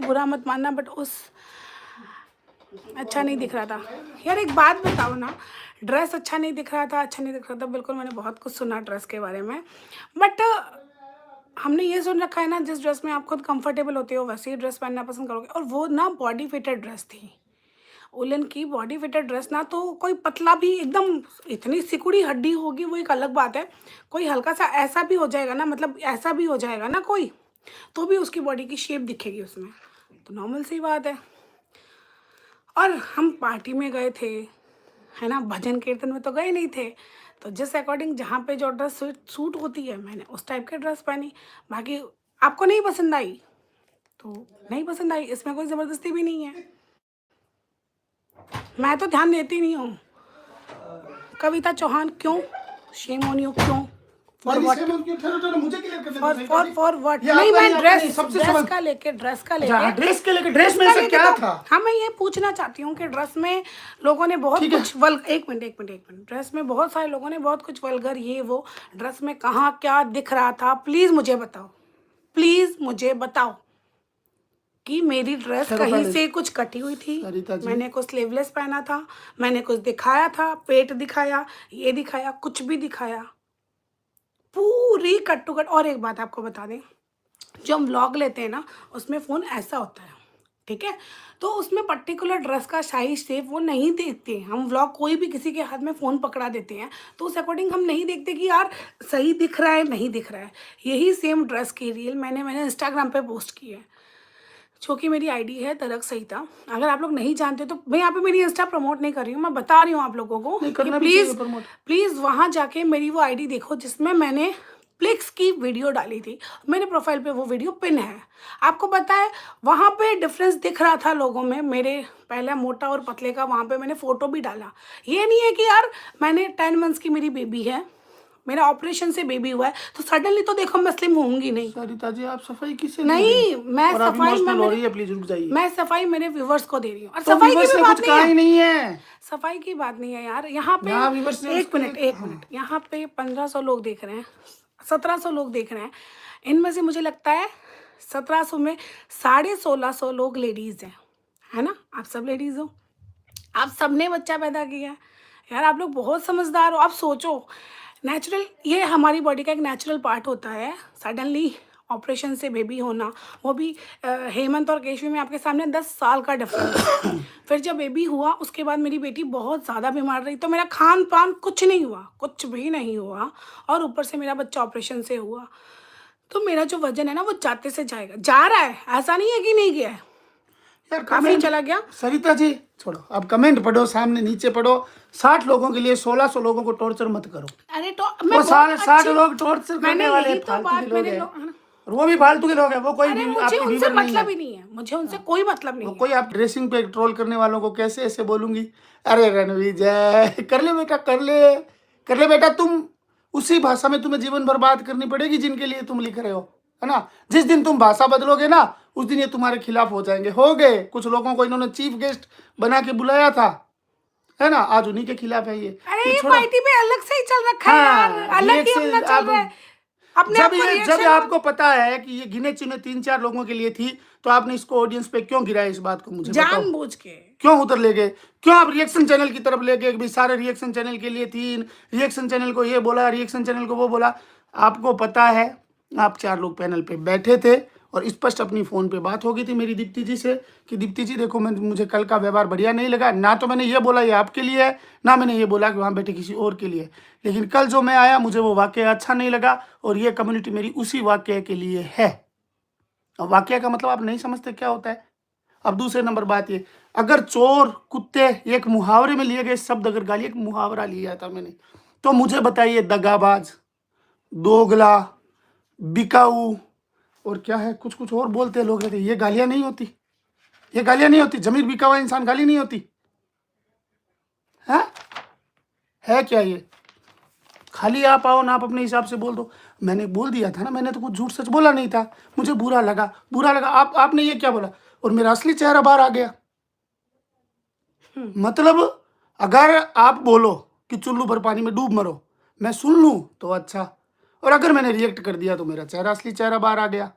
बुरा मत मानना, बट उस अच्छा नहीं दिख रहा था यार। एक बात बताओ ना, ड्रेस अच्छा नहीं दिख रहा था, अच्छा नहीं दिख रहा था, बिल्कुल मैंने बहुत कुछ सुना ड्रेस के बारे में, बट हमने ये सुन रखा है ना, जिस ड्रेस में आप खुद कंफर्टेबल होते हो वैसे ही ड्रेस पहनना पसंद करोगे। और वो ना बॉडी फिटेड ड्रेस थी, उलन की बॉडी फिटेड ड्रेस ना, तो कोई पतला भी एकदम इतनी सिकुड़ी हड्डी होगी वो एक अलग बात है, कोई हल्का सा ऐसा भी हो जाएगा ना, मतलब ऐसा भी हो जाएगा ना कोई, तो भी उसकी बॉडी की शेप दिखेगी उसमें, तो नॉर्मल सी बात है। और हम पार्टी में गए थे, है ना, भजन कीर्तन में तो गए नहीं थे, तो जिस अकॉर्डिंग जहाँ पे जो ड्रेस सूट होती है मैंने उस टाइप की ड्रेस पहनी। बाकी आपको नहीं पसंद आई तो नहीं पसंद आई, इसमें कोई ज़बरदस्ती भी नहीं है। मैं तो ध्यान देती नहीं हूँ। कविता चौहान क्यों, शेम ऑन यू, क्यों, फॉर व्हाट, फॉर व्हाट? नहीं, मैं ड्रेस का लेके ड्रेस में ऐसा क्या था? हाँ, मैं ये पूछना चाहती हूँ कि ड्रेस में लोगों ने बहुत कुछ एक मिनट, ड्रेस में बहुत सारे लोगों ने बहुत कुछ वल्गर ये वो, ड्रेस में कहाँ क्या दिख रहा था, प्लीज मुझे बताओ कि मेरी ड्रेस कहीं से कुछ कटी हुई थी, मैंने कुछ स्लीवलेस पहना था, मैंने कुछ दिखाया था, पेट दिखाया, ये दिखाया, कुछ भी दिखाया, पूरी कट टू कट। और एक बात आपको बता दें, जो हम व्लॉग लेते हैं ना उसमें फ़ोन ऐसा होता है, ठीक है, तो उसमें पर्टिकुलर ड्रेस का साइज शेप वो नहीं देखते। हम व्लॉग कोई भी किसी के हाथ में फ़ोन पकड़ा देते हैं तो उस अकॉर्डिंग हम नहीं देखते कि यार सही दिख रहा है नहीं दिख रहा है। यही सेम ड्रेस की रील मैंने इंस्टाग्राम पे पोस्ट की है, जो कि मेरी आईडी है तरक सहिता। अगर आप लोग नहीं जानते तो मैं यहाँ पे मेरी इंस्टा प्रमोट नहीं कर रही हूँ, मैं बता रही हूँ आप लोगों को कि प्लीज़ वहाँ जाके मेरी वो आईडी देखो जिसमें मैंने फ्लिक्स की वीडियो डाली थी, मेरे प्रोफाइल पे वो वीडियो पिन है। आपको पता है वहाँ पे डिफरेंस दिख रहा था लोगों में, मेरे पहले मोटा और पतले का, वहाँ पे मैंने फ़ोटो भी डाला। ये नहीं है कि यार मैंने 10 मंथ्स की मेरी बेबी है, मेरा ऑपरेशन से बेबी हुआ है तो सडनली तो देखो मैं स्लिम होंगी नहीं। सरिता जी आप सफाई किसे नहीं, मैं सफाई प्लीज रुक जाइए, मैं सफाई मेरे व्यूवर्स को दे रही हूँ। और तो सफाई की भी बात नहीं है, सफाई की बात नहीं है यार। यहाँ पे एक मिनट, यहाँ पे 1500 लोग देख रहे हैं, 1700 लोग देख रहे हैं, इनमें से मुझे लगता है 1700 में 1650 लोग लेडीज हैं, है ना? आप सब लेडीज हो, आप सबने बच्चा पैदा किया है यार, आप लोग बहुत समझदार हो। आप सोचो, नेचुरल, ये हमारी बॉडी का एक नेचुरल पार्ट होता है, सडनली ऑपरेशन से बेबी होना, वो भी हेमंत और केशवी में आपके सामने 10 साल का डिफरेंस। फिर जब बेबी हुआ उसके बाद मेरी बेटी बहुत ज़्यादा बीमार रही, तो मेरा खान पान कुछ नहीं हुआ, कुछ भी नहीं हुआ, और ऊपर से मेरा बच्चा ऑपरेशन से हुआ, तो मेरा जो वजन है ना वो जाते से जाएगा, जा रहा है, ऐसा नहीं है कि नहीं गया है यार, काफी चला गया। सरिता जी छोड़ो, अब कमेंट पढ़ो, सामने नीचे पढ़ो। 60 लोगों के लिए 1600 लोगों को टॉर्चर मत करो। अरे तो मैं 60 लोग टॉर्चर करने वाले फालतू के लोग हैं, और वो भी फालतू के लोग हैं, वो कोई आपके व्यूअर मतलब ही नहीं है, मुझे उनसे कोई मतलब नहीं है। कोई आप ड्रेसिंग पे ट्रोल करने वालों को कैसे ऐसे बोलूंगी, अरे रणवीर जय कर ले बेटा, कर ले बेटा, तुम उसी भाषा में तुम्हें जीवन बर्बाद करनी पड़ेगी जिनके लिए तुम लिख रहे हो, है ना? जिस दिन तुम भाषा बदलोगे ना उस दिन ये तुम्हारे खिलाफ हो जाएंगे। हो गए, कुछ लोगों को इन्होंने चीफ गेस्ट बना के बुलाया था, है ना, आज उन्हीं के खिलाफ है ये। अरे ये पार्टी में अलग से ही चल रखा है यार, अलग ही अपना चल रहा है। जब आपको पता है कि ये गिने चुने 3-4 लोगों के लिए थी, तो आपने इसको ऑडियंस पे क्यों गिराया? इस बात को मुझे जानबूझ के क्यों उतर ले गए? क्यों आप रिएक्शन चैनल की तरफ ले गए? सारे रिएक्शन चैनल के लिए थी, रिएक्शन चैनल को ये बोला, रिएक्शन चैनल को वो बोला। आपको पता है आप 4 लोग पैनल पे बैठे थे और स्पष्ट अपनी फ़ोन पे बात हो गई थी मेरी दीप्ति जी से कि दीप्ति जी देखो, मुझे कल का व्यवहार बढ़िया नहीं लगा, ना तो मैंने ये बोला ये आपके लिए है, ना मैंने ये बोला कि वहाँ बैठे किसी और के लिए, लेकिन कल जो मैं आया मुझे वो वाक्य अच्छा नहीं लगा और ये कम्युनिटी मेरी उसी वाक्य के लिए है। अब वाक्य का मतलब आप नहीं समझते क्या होता है। अब दूसरे नंबर बात ये, अगर चोर, कुत्ते एक मुहावरे में लिए गए शब्द, अगर गाली एक मुहावरा लिया था मैंने, तो मुझे बताइए दगाबाज, दोगला, बिकाऊ और क्या है, कुछ और बोलते हैं लोग, ये गालियां नहीं होती, ये गालियां नहीं होती। जमीर बिका हुआ इंसान गाली नहीं होती है क्या ये? खाली आप आओ ना, आप अपने हिसाब से बोल दो। मैंने बोल दिया था ना, मैंने तो कुछ झूठ सच बोला नहीं था, मुझे बुरा लगा। आपने ये क्या बोला और मेरा असली चेहरा बाहर आ गया। मतलब अगर आप बोलो कि चुल्लू भर पानी में डूब मरो, मैं सुन लूं तो अच्छा, और अगर मैंने रिएक्ट कर दिया तो मेरा चेहरा, असली चेहरा बाहर आ गया।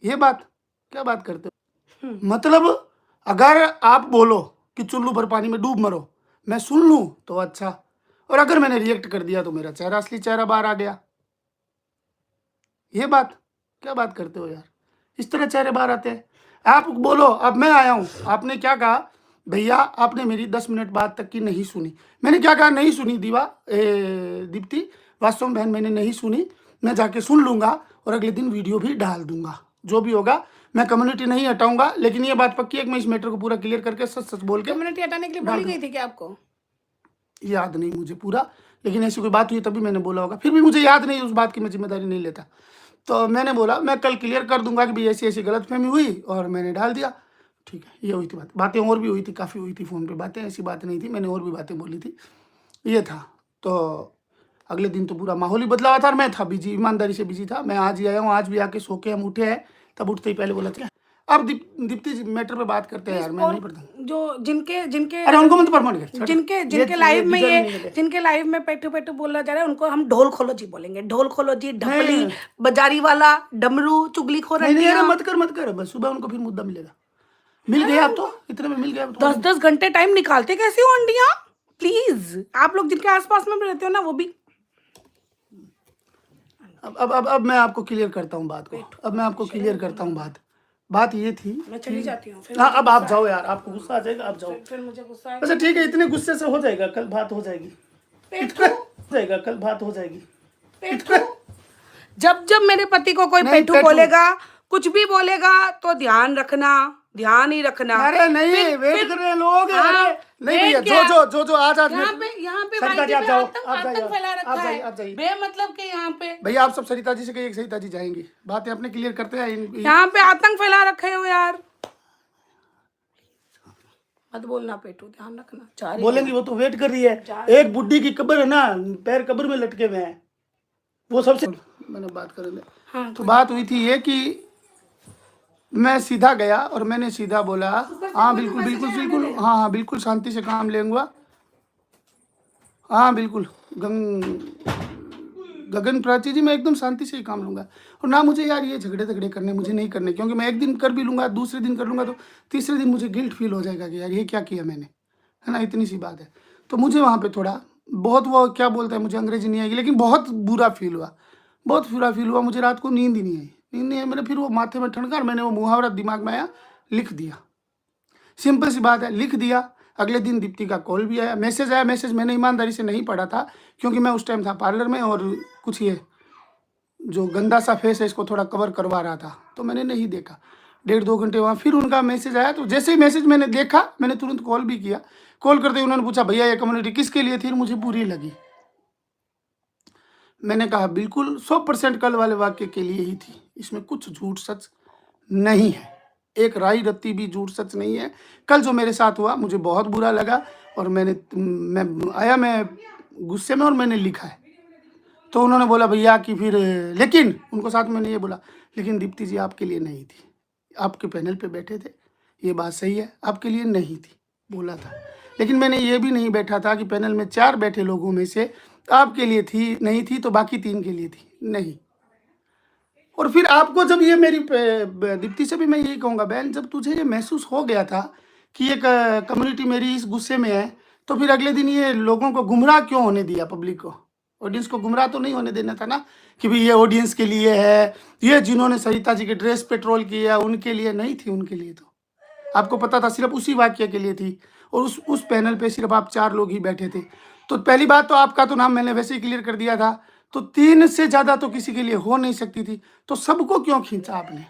ये बात क्या बात करते हो? मतलब अगर आप बोलो कि चुल्लू भर पानी में डूब मरो, मैं सुन लूं तो अच्छा, और अगर मैंने रिएक्ट कर दिया तो मेरा चेहरा, असली चेहरा बाहर आ गया। ये बात, क्या बात करते हो यार? इस तरह चेहरे बाहर आते हैं। आप बोलो, अब मैं आया हूं, आपने क्या कहा भैया, आपने मेरी 10 मिनट बाद तक की नहीं सुनी। मैंने क्या कहा? नहीं सुनी दीप्ति, वास्तव में बहन मैंने नहीं सुनी, मैं जाके सुन लूंगा और अगले दिन वीडियो भी डाल दूंगा, जो भी होगा। मैं कम्युनिटी नहीं हटाऊंगा, लेकिन ये बात पक्की है कि मैं इस मैटर को पूरा क्लियर करके सच सच बोल के। कम्युनिटी हटाने के लिए बोली गई थी क्या आपको? याद नहीं मुझे पूरा, लेकिन ऐसी कोई बात हुई तभी मैंने बोला होगा, फिर भी मुझे याद नहीं उस बात की, मैं जिम्मेदारी नहीं लेता। तो मैंने बोला मैं कल क्लियर कर दूंगा कि भाई ऐसी ऐसी गलतफहमी हुई और मैंने डाल दिया। ठीक है, ये हुई थी बात। बातें और भी हुई थी, काफ़ी हुई थी फ़ोन पे बातें, ऐसी बात नहीं थी, मैंने और भी बातें बोली थी। ये था। तो अगले दिन तो पूरा माहौल ही बदला हुआ था और मैं था बिजी, ईमानदारी से बिजी था। मैं आज ही आया हूँ, आज भी आके सो के हम उठे हैं, तब उठते ही पहले बोला था। अब दीप्ति जी मैटर पे बात करते हैं यार, मैं नहीं पढ़ता। जो जिनके जिनके अरे उनको मत प्रमोट कर, जिनके लाइव में ये जिनके लाइव में पेटू पेटू बोला जा रहा है, उनको हम ढोल खोलो जी बोलेंगे। ढोल खोलो जी, ढपली, बाजारी वाला, डमरू, चुगलीखोर। नहीं, मत कर बस, सुबह उनको फिर मुद्दा मिलेगा। मिल गया अब तो, इतने में मिल गया। 10-10 घंटे टाइम निकालते कैसे हो आंटियां? प्लीज, आप लोग जिनके आसपास में रहते हो ना, वो भी। अब मैं आपको क्लियर करता हूँ बात को, अब मैं आपको क्लियर करता हूँ बात ये थी। मैं चली जाती हूँ। हाँ, अब आप जाओ यार, आपको गुस्सा आ जाएगा, आप जाओ। फिर मुझे गुस्सा अच्छा ठीक है, इतने गुस्से से हो जाएगा, कल बात हो जाएगी। कल बात हो जाएगी। जब जब मेरे पति को कोई पेटू बोलेगा, कुछ भी बोलेगा, तो ध्यान रखना, ध्यान ही रखना। अरे नहीं, वेट कर रहे हैं लोग। हाँ, नहीं भैया, जो आज यहाँ पे आतंक फैला रखा है आप जाइए बेमतलब के। यहाँ पे भैया आप सब सरिता जी से कहिए, सरिता जी जाएंगी, बातें अपने क्लियर करते हैं। यहाँ पे आतंक फैला रखे हो यार, मत बोलना पेटू, ध्यान रखना। बोलेंगी, वो तो वेट कर रही है। एक बुड्ढी की कब्र है ना, पैर कब्र में लटके हुए हैं, वो सबसे मैंने बात कर ले। हाँ, तो बात हुई थी ये कि मैं सीधा गया और मैंने सीधा बोला, हाँ बिल्कुल, हाँ बिल्कुल शांति से काम लेंगे। हाँ बिल्कुल गगन प्राची जी, मैं एकदम शांति से ही काम लूँगा। और ना मुझे यार ये झगड़े करने मुझे नहीं करने, क्योंकि मैं एक दिन कर भी लूँगा, दूसरे दिन कर लूँगा, तो तीसरे दिन मुझे गिल्ट फील हो जाएगा कि यार ये क्या किया मैंने, है ना, इतनी सी बात है। तो मुझे वहाँ पे थोड़ा बहुत, वो क्या बोलता है, मुझे अंग्रेजी नहीं आएगी, लेकिन बहुत बुरा फील हुआ, मुझे रात को नींद ही नहीं आई। मैंने फिर वो माथे में ठनका और मैंने वो मुहावरा दिमाग में आया, लिख दिया। सिंपल सी बात है, लिख दिया। अगले दिन दीप्ति का कॉल भी आया, मैसेज आया। मैसेज मैंने ईमानदारी से नहीं पढ़ा था, क्योंकि मैं उस टाइम था पार्लर में और कुछ ये जो गंदा सा फेस है इसको थोड़ा कवर करवा रहा था, तो मैंने नहीं देखा। 1.5-2 घंटे वहाँ फिर उनका मैसेज आया, तो जैसे ही मैसेज मैंने देखा, मैंने तुरंत कॉल भी किया। कॉल करते ही उन्होंने पूछा, भैया ये कम्युनिटी किसके लिए थी? मुझे बुरी लगी। मैंने कहा बिल्कुल 100% कल वाले वाक्य के लिए ही थी, इसमें कुछ झूठ सच नहीं है, एक राई रत्ती भी झूठ सच नहीं है। कल जो मेरे साथ हुआ मुझे बहुत बुरा लगा और मैं गुस्से में और मैंने लिखा है। तो उन्होंने बोला भैया कि फिर, लेकिन उनको साथ मैंने ये बोला, लेकिन दीप्ति जी आपके लिए नहीं थी, आपके पैनल पे बैठे थे, ये बात सही है, आपके लिए नहीं थी बोला था। लेकिन मैंने ये भी नहीं बैठा था कि पैनल में 4 बैठे लोगों में से आपके लिए थी, नहीं थी तो बाकी 3 के लिए थी, नहीं। और फिर आपको जब ये मेरी दीप्ति से भी मैं यही कहूँगा, बहन, जब तुझे ये महसूस हो गया था कि ये कम्युनिटी मेरी इस गुस्से में है, तो फिर अगले दिन ये लोगों को गुमराह क्यों होने दिया? पब्लिक को, ऑडियंस को गुमराह तो नहीं होने देना था ना, कि भाई ये ऑडियंस के लिए है, ये जिन्होंने सरिता जी के ड्रेस पे ट्रोल किया उनके लिए नहीं थी। उनके लिए तो आपको पता था सिर्फ उसी वाक्य के लिए थी, और उस पैनल पे सिर्फ आप 4 लोग ही बैठे थे। तो पहली बात तो आपका तो नाम मैंने वैसे ही क्लियर कर दिया था, तो 3 से ज़्यादा तो किसी के लिए हो नहीं सकती थी, तो सबको क्यों खींचा आपने?